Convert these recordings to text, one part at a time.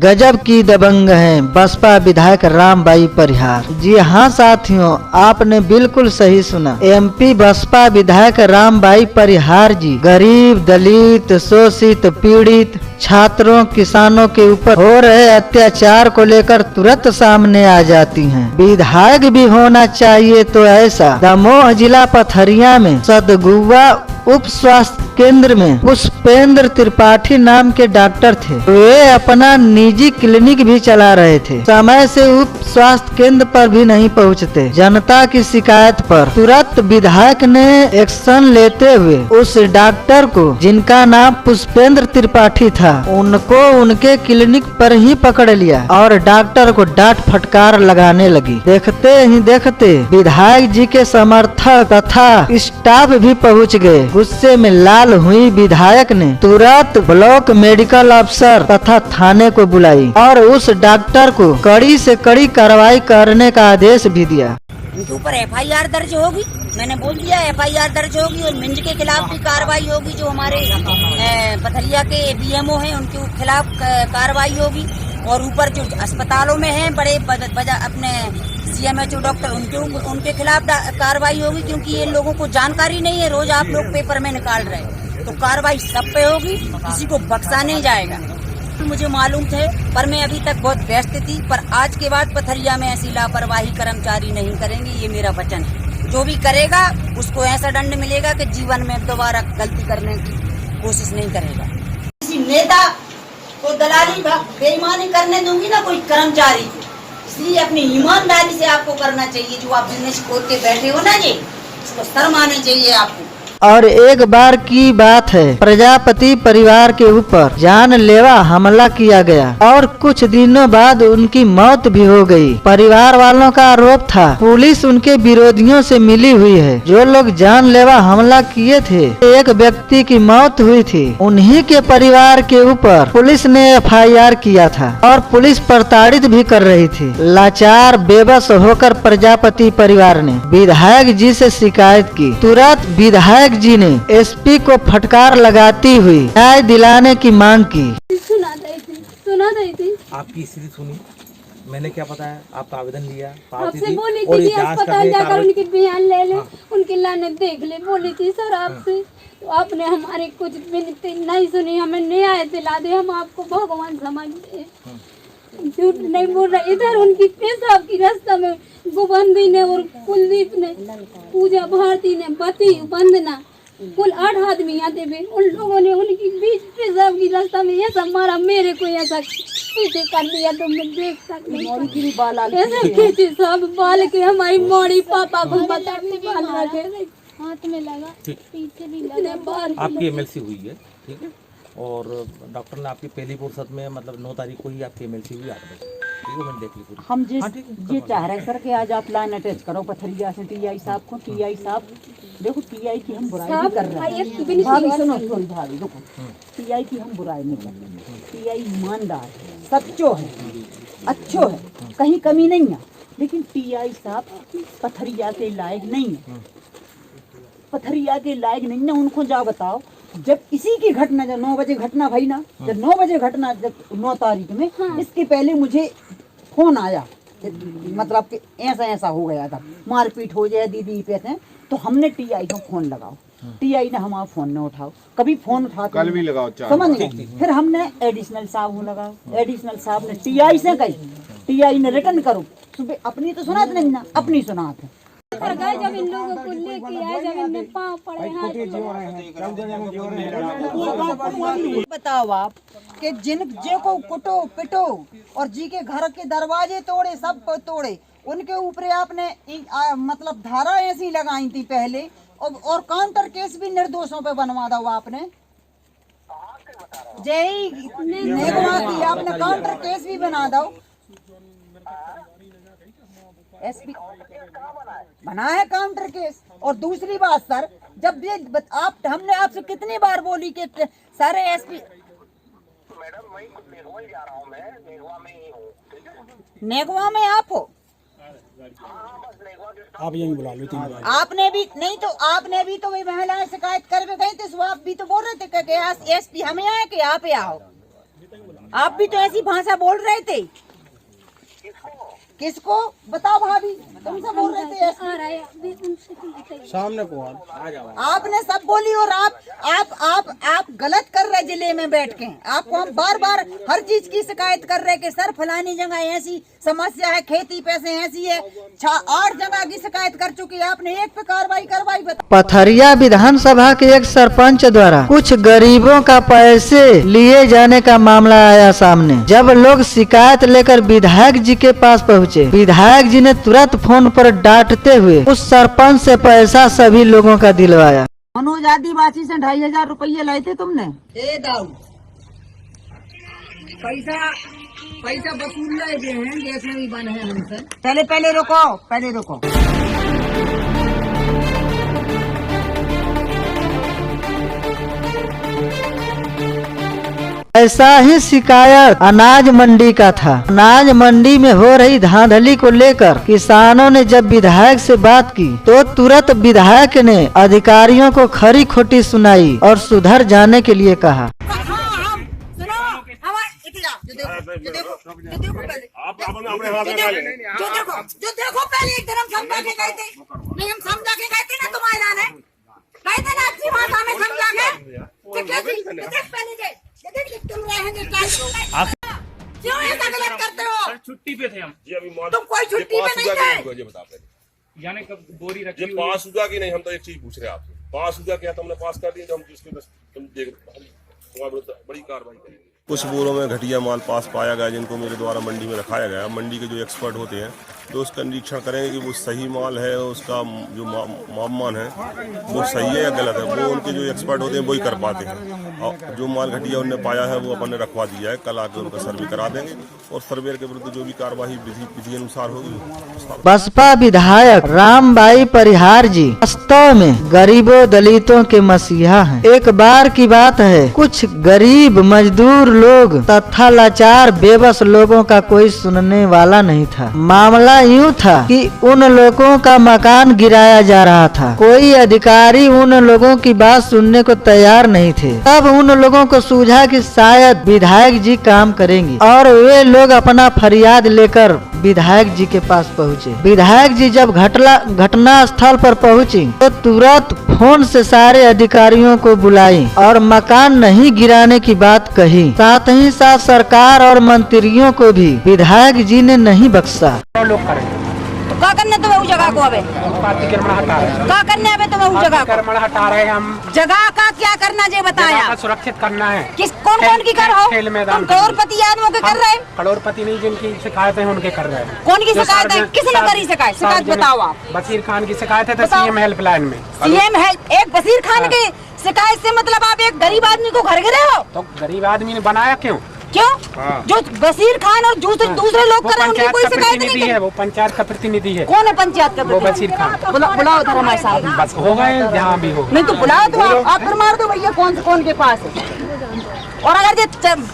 गजब की दबंग हैं बसपा विधायक रामबाई परिहार। जी हाँ साथियों, आपने बिल्कुल सही सुना। एमपी बसपा विधायक रामबाई परिहार जी गरीब, दलित, शोषित, पीड़ित छात्रों, किसानों के ऊपर हो रहे अत्याचार को लेकर तुरंत सामने आ जाती हैं। विधायक भी होना चाहिए तो ऐसा। दमोह जिला पथरिया में सदगुवा उप स्वास्थ्य केंद्र में पुष्पेंद्र त्रिपाठी नाम के डॉक्टर थे। वे अपना निजी क्लिनिक भी चला रहे थे। समय से उप स्वास्थ्य केंद्र पर भी नहीं पहुंचते। जनता की शिकायत पर तुरंत विधायक ने एक्शन लेते हुए उस डॉक्टर को, जिनका नाम पुष्पेंद्र त्रिपाठी था, उनको उनके क्लिनिक पर ही पकड़ लिया और डॉक्टर को डांट फटकार लगाने लगी। देखते ही देखते विधायक जी के समर्थक तथा स्टाफ भी पहुंच गए। गुस्से में लाल हुई विधायक ने तुरंत ब्लॉक मेडिकल अफसर तथा थाने को बुलाई और उस डॉक्टर को कड़ी से कड़ी कार्रवाई करने का आदेश भी दिया। उनके ऊपर एफआईआर दर्ज होगी, मैंने बोल दिया एफआईआर दर्ज होगी और मिंज के खिलाफ भी कार्रवाई होगी। जो हमारे पथरिया के बीएमओ हैं उनके खिलाफ कार्रवाई होगी और ऊपर जो अस्पतालों में हैं बड़े अपने सीएमएचओ डॉक्टर उनके खिलाफ कार्रवाई होगी, क्योंकि ये लोगों को जानकारी नहीं है। रोज आप लोग पेपर में निकाल रहे हैं, तो कार्रवाई सब पे होगी, किसी को बख्शा नहीं जाएगा। मुझे मालूम थे, पर मैं अभी तक बहुत व्यस्त थी। पर आज के बाद पथरिया में ऐसी लापरवाही कर्मचारी नहीं करेंगे, ये मेरा वचन है। जो भी करेगा उसको ऐसा दंड मिलेगा कि जीवन में दोबारा गलती करने की कोशिश नहीं करेगा। किसी नेता को दलाली बेईमानी करने दूंगी ना कोई कर्मचारी, इसलिए अपनी ईमानदारी से आपको करना चाहिए। जो आप बिजनेस खोल के बैठे हो ना जी, इसको शर्म आनी चाहिए आपको। और एक बार की बात है, प्रजापति परिवार के ऊपर जानलेवा हमला किया गया और कुछ दिनों बाद उनकी मौत भी हो गई। परिवार वालों का आरोप था पुलिस उनके विरोधियों से मिली हुई है। जो लोग जानलेवा हमला किए थे, एक व्यक्ति की मौत हुई थी, उन्हीं के परिवार के ऊपर पुलिस ने एफआईआर किया था और पुलिस प्रताड़ित भी कर रही थी। लाचार बेबस होकर प्रजापति परिवार ने विधायक जी से शिकायत की। तुरंत विधायक जी ने एसपी को फटकार लगाती हुई न्याय दिलाने की मांग की। सुना रही थी आपकी स्थिति सुनी, मैंने क्या पता है, आपका आवेदन लिया, आपसे बोली थी कि अस्पताल जाकर उनके बयान ले ले, उनकी लानत देख ले, बोली थी सर आपसे। तो आपने हमारे कुछ विनती नहीं सुनी, हमें न्याय दिला दे, हम आपको भगवान समझते हैं। झूठ नहीं बोल रहे। इधर उनकी पेशाब की रास्ता में गोबंदी ने और कुलदीप ने, पूजा भारती ने, बती वंदना, कुल 8 आदमी आते थे। उन लोगों ने उनकी बीच पेशाब की रास्ता में ऐसा मारा, मेरे को ऐसा पीछे कर दिया तो मैं देख सकती ऐसे खींचे सब बाल के। हमारी मोड़ी पापा को बताते बाल रखे हाथ में लगा, पीछे भी लगा। आपकी एमएलसी हुई है, ठीक है, और डॉक्टर ने आपकी पहली फुर्सत में मतलब 9 तारीख को ही आपकी एमएलसी हुई 8 बजे, ठीक है, मैंने देख ली पूरी। हम ये चाह रहे सर कि आज आप लाइन अटैच करो पथरिया से टीआई साहब को। टीआई साहब देखो, टीआई की हम बुराई नहीं कर रहे हैं। भाभी सुनो, थोड़ी भाभी देखो, टीआई की हम बुराई नहीं कर रहे। टीआई ईमानदार है, सच्चो है, अच्छो है, कहीं कमी नहीं है। लेकिन टीआई साहब पथरिया के लायक नहीं है, पथरिया के लायक नहीं है। उनको जा बताओ, जब इसी की घटना, जब 9 बजे घटना भई ना, जब 9 बजे घटना, जब 9 तारीख में, इसके पहले मुझे फोन आया, मतलब कि ऐसा हो गया था, मारपीट हो जाए दीदी कहते हैं। तो हमने टीआई को फोन लगाओ, टीआई ने हमारा फोन न उठाओ, कभी फोन उठाते कल भी लगाओ, समझ गए। फिर हमने एडिशनल साहब को लगाओ, एडिशनल साहब ने टीआई से कही, टीआई ने रिटर्न करो। सुबह अपनी तो सुना नहीं ना, अपनी सुनाते जब इन लोगों को लेके आए, जब इनमें पाँव पड़े बताओ आप कि जे को कुटो पिटो और जी के घर के दरवाजे तोड़े, सब को तोड़े, उनके ऊपर आपने मतलब धारा ऐसी लगाई थी पहले, और काउंटर केस भी निर्दोषों पे बनवा दो आपने। जय नेगवा की आपने काउंटर केस भी बना दो। एसपी बना है काउंटर केस। और दूसरी बात सर, जब ये हमने आपसे कितनी बार बोली कि सर एसपी, मैडम मैं नेगवा जा रहा हूँ, मैं नेगवा में ही हूँ। नेगवा में आप हो? आप यही बुला लो 3 बार। आपने भी नहीं तो, आपने भी तो वही महिलाएं शिकायत करके गई थी, आप भी तो बोल रहे थे कि एसपी हमें आए कि आप आओ। आप भी तो ऐसी भाषा बोल रहे थे। किसको बताओ भाभी, तुमसे बोल रहे थे ऐसे? आ रहा है अभी उनसे तुम बताइए। सामने को आपने सब बोली और आप गलत कर रहे जिले में बैठ के। आपको हम बार बार हर चीज की शिकायत कर रहे कि सर फलानी जगह ऐसी समस्या है, खेती पैसे ऐसी है, 8 जगह की शिकायत कर चुकी है। आपने एक पे कार्रवाई करवाई बताओ। पथरिया विधानसभा के एक सरपंच द्वारा कुछ गरीबों का पैसे लिए जाने का मामला आया सामने। जब लोग शिकायत लेकर विधायक जी के पास पहुँचे, विधायक जी ने तुरंत फोन पर डांटते हुए उस सरपंच से पैसा सभी लोगों का दिलवाया। मनोज आदिवासी से 2500 रुपये लाए थे तुमने। पैसा वसूल रहे हैं, जैसे भी बने हैं हमसे। पहले रुको। ऐसा ही शिकायत अनाज मंडी का था। अनाज मंडी में हो रही धांधली को लेकर किसानों ने जब विधायक से बात की तो तुरंत विधायक ने अधिकारियों को खरी खोटी सुनाई और सुधर जाने के लिए कहा। जो देखो पहले एक दिन हम समझा के गए थे, नहीं हम समझा के गए थे ना, तुम्हारे जाने गए थे ना अच्छी भाषा में समझा के। तुम रहेंगे क्यों ऐसा गलत करते हो? छुट्टी पे थे हम जी, अभी तुम कोई छुट्टी पे नहीं थे। ये बता पहले यानी कब बोरी रखी ये पास हुआ कि नहीं? हम तो एक चीज पूछ रहे हैं आपसे, पास हुआ क्या? तुमने पास कर दिया, तो हम जिसके तुम देख बड़ी कार्रवाई करेंगे। कुछ बोरों में घटिया माल पास पाया गया जिनको मेरे द्वारा मंडी में रखाया गया। मंडी के जो एक्सपर्ट होते हैं तो उसका निरीक्षण करेंगे कि वो सही माल है, उसका जो मापमान है वो सही है या गलत है, वो उनके जो एक्सपर्ट होते हैं वही कर पाते हैं। और जो माल घटिया उनने पाया है वो अपन ने रखवा दिया है, कल आकर उनका सर्वे करा देंगे और सर्वे के विरुद्ध जो भी कार्रवाई विधि अनुसार होगी। बसपा विधायक रामबाई परिहार जी वास्तव में गरीबों दलितों के मसीहा हैं। एक बार की बात है, कुछ गरीब मजदूर लोग तथा लाचार बेबस लोगों का कोई सुनने वाला नहीं था। मामला यूं था कि उन लोगों का मकान गिराया जा रहा था। कोई अधिकारी उन लोगों की बात सुनने को तैयार नहीं थे। तब उन लोगों को सूझा कि शायद विधायक जी काम करेंगे और वे लोग अपना फरियाद लेकर विधायक जी के पास पहुँचे। विधायक जी जब घटना स्थल पर पहुँची तो तुरंत फोन से सारे अधिकारियों को बुलाई और मकान नहीं गिराने की बात कही। साथ ही साथ सरकार और मंत्रियों को भी विधायक जी ने नहीं बख्शा। तो क्या करने तुम्हें उस जगह को? अबे क्या करने अबे तुम्हें उस जगह को? हटा रहे हैं हम। जगह का क्या करना जे बताया? सुरक्षित करना है। किस कौन की कर हो? तुम करोड़पति आदमियों के कर रहे हैं। करोड़पति नहीं, जिनकी शिकायत है उनके कर रहे हैं। कौन की शिकायत है? किसने करी शिकायत? शिकायत बताओ आप। बशीर खान की शिकायत है, सीएम हेल्पलाइन में। सीएम हेल्प, एक बशीर खान की शिकायत से मतलब आप एक गरीब आदमी को घर गिरे हो? तो गरीब आदमी ने बनाया क्यों? जो बशीर खान और दूसरे लोग कर रहे हैं उनकी कोई शिकायत नहीं है। वो पंचायत का प्रतिनिधि है। कौन है पंचायत का? वो बशीर खान। बुलाओ उधर हमारे साथ। बस हो गए, जहाँ भी हो। नहीं तो बुलाओ तो आप फिर मार दो भैया कौन के पास है। और अगर ये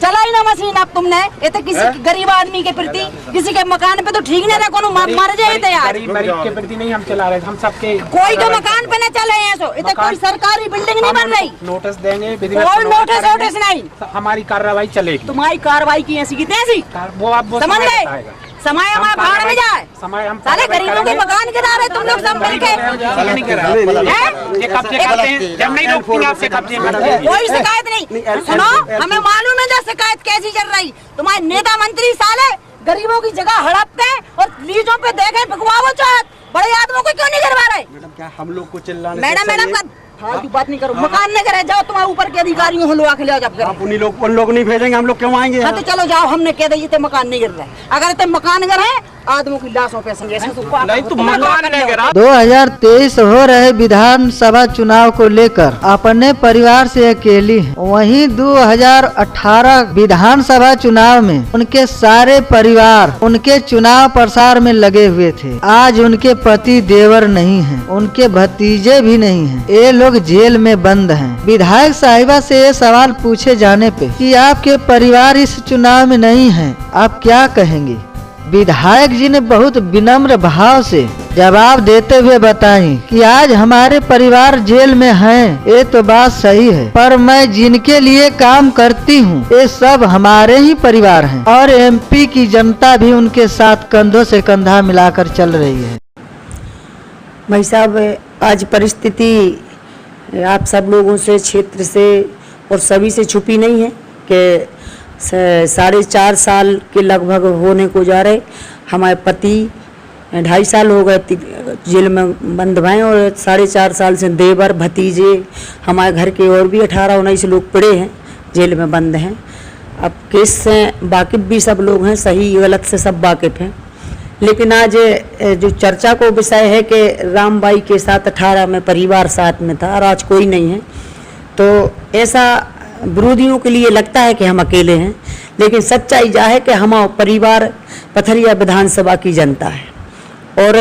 चलाई ना मशीन अब तुमने, ये तो किसी गरीब आदमी के प्रति, किसी के मकान पे तो ठीक नहीं रहा, कोनो मर जाए थे यार। गरीब के प्रति नहीं हम चला रहे, हम सबके कोई के मकान पे न चले हैं। सो ये तो कोई सरकारी बिल्डिंग नहीं बन रही। नोटिस देंगे, कोई नोटिस नहीं, हमारी कार्रवाई चलेगी। तुम्हारी कार्रवाई की ऐसी की तैसी वो आप समझ गए। समय हमारा भाड़ में जाए। समय हम सारे गरीबों के मकान गिरा रहे तुम लोग सब मिलके। जब नहीं रोकती आपसे कब्जे में कोई शिकायत नहीं। सुनो, हमें मालूम है जो शिकायत कैसी चल रही। तुम्हारे नेता मंत्री साले गरीबों की जगह हड़प के और लीजों पे देखे भगवाओ चाहत, बड़े आदमियों को क्यों नहीं गिरवा रहे? मैडम क्या हम लोग को चिल्लाने? मैडम का फालतू बात नहीं करो। मकान नहीं करे, जाओ तुम्हारे ऊपर के अधिकारियों को लोग ले जाओ। आप उन लोग नहीं भेजेंगे, हम लोग क्यों आएंगे? हाँ तो चलो जाओ, हमने कह दिया मकान नहीं गिर रहा है। अगर तुम मकान गिर है आदमियों की लाशों पे नहीं तो मकान नहीं गिरा। 2023 हो रहे विधानसभा चुनाव को लेकर अपने परिवार से अकेली है। वहीं 2018 विधानसभा चुनाव में उनके सारे परिवार उनके चुनाव प्रचार में लगे हुए थे। आज उनके पति देवर नहीं हैं, उनके भतीजे भी नहीं हैं, ये लोग जेल में बंद हैं। विधायक साहिबा से ये सवाल पूछे जाने पे कि आपके परिवार इस चुनाव में नहीं है, आप क्या कहेंगे? विधायक जी ने बहुत विनम्र भाव से जवाब देते हुए बताई कि आज हमारे परिवार जेल में हैं, ये तो बात सही है, पर मैं जिनके लिए काम करती हूँ ये सब हमारे ही परिवार हैं और एमपी की जनता भी उनके साथ कंधों से कंधा मिलाकर चल रही है। भाई साहब, आज परिस्थिति आप सब लोगों से, क्षेत्र से और सभी से छुपी नहीं है कि 4.5 साल के लगभग होने को जा रहे। हमारे पति 2.5 साल हो गए जेल में बंद भए और 4.5 साल से देवर, भतीजे, हमारे घर के और भी 18-19 लोग पड़े हैं, जेल में बंद हैं। अब केस से वाकिफ़ भी सब लोग हैं, सही गलत से सब वाकिफ़ हैं। लेकिन आज जो चर्चा को विषय है कि रामबाई के साथ 18 में परिवार साथ में था और आज कोई नहीं है, तो ऐसा विरोधियों के लिए लगता है कि हम अकेले हैं, लेकिन सच्चाई यह है कि हमारा परिवार पथरिया विधानसभा की जनता है और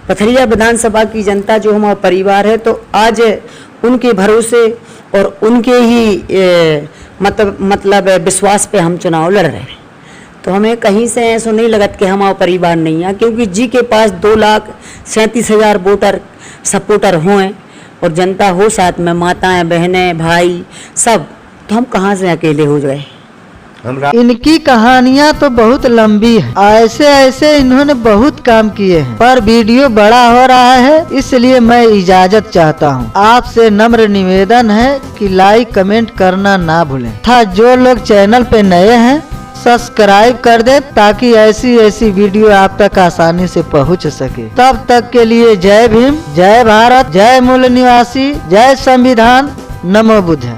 पथरिया विधानसभा की जनता जो हमारा परिवार है, तो आज उनके भरोसे और उनके ही मतलब विश्वास पे हम चुनाव लड़ रहे हैं। तो हमें कहीं से ऐसा नहीं लगता कि हमारा परिवार नहीं है, क्योंकि जी के पास 2,37,000 वोटर सपोर्टर हों और जनता हो साथ में, माताएं, बहनें, भाई सब, तो हम कहाँ से अकेले हो गए। इनकी कहानियां तो बहुत लंबी है, ऐसे ऐसे इन्होंने बहुत काम किए हैं, पर वीडियो बड़ा हो रहा है इसलिए मैं इजाजत चाहता हूं। आपसे नम्र निवेदन है कि लाइक कमेंट करना ना भूलें, था जो लोग चैनल पे नए हैं सब्सक्राइब कर दे ताकि ऐसी ऐसी वीडियो आप तक आसानी से पहुंच सके। तब तक के लिए जय भीम, जय भारत, जय मूल निवासी, जय संविधान, नमो बुद्ध।